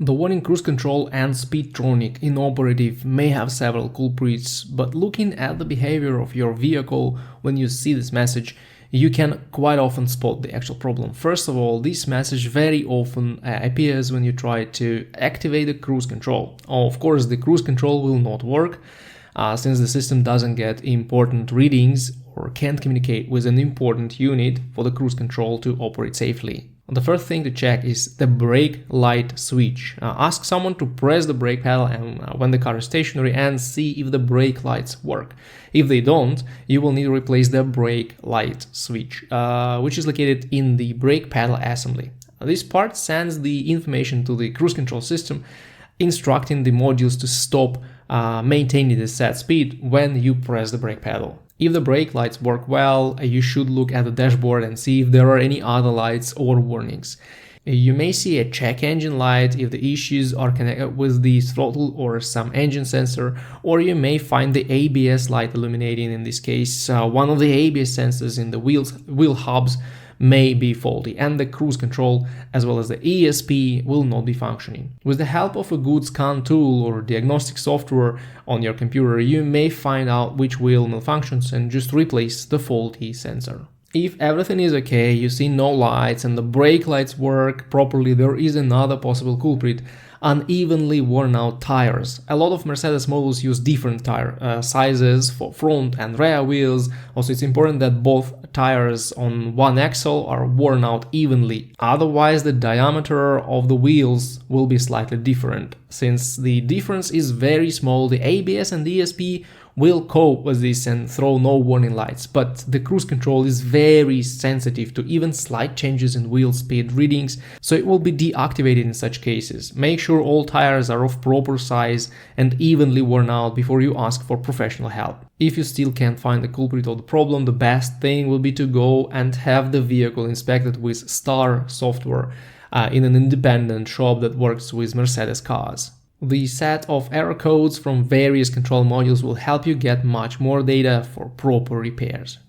The warning Cruise Control and Speedtronic Inoperative may have several culprits, but looking at the behavior of your vehicle when you see this message, you can quite often spot the actual problem. First of all, this message very often appears when you try to activate the cruise control. Of course, the cruise control will not work since the system doesn't get important readings or can't communicate with an important unit for the cruise control to operate safely. The first thing to check is the brake light switch. Ask someone to press the brake pedal and when the car is stationary and see if the brake lights work. If they don't, you will need to replace the brake light switch, which is located in the brake pedal assembly. This part sends the information to the cruise control system, instructing the modules to stop maintaining the set speed when you press the brake pedal. If the brake lights work well, you should look at the dashboard and see if there are any other lights or warnings. You may see a check engine light if the issues are connected with the throttle or some engine sensor, or you may find the ABS light illuminating. In this case, one of the ABS sensors in the wheel hubs may be faulty, and the cruise control as well as the ESP will not be functioning. With the help of a good scan tool or diagnostic software on your computer, you may find out which wheel malfunctions and just replace the faulty sensor. If everything is okay, you see no lights and the brake lights work properly, there is another possible culprit: unevenly worn out tires. A lot of Mercedes models use different tire sizes for front and rear wheels. Also, it's important that both tires on one axle are worn out evenly. Otherwise, the diameter of the wheels will be slightly different. Since the difference is very small, the ABS and the ESP will cope with this and throw no warning lights, but the cruise control is very sensitive to even slight changes in wheel speed readings, so it will be deactivated in such cases. Make sure all tires are of proper size and evenly worn out before you ask for professional help. If you still can't find the culprit of the problem, the best thing will be to go and have the vehicle inspected with STAR software in an independent shop that works with Mercedes cars. The set of error codes from various control modules will help you get much more data for proper repairs.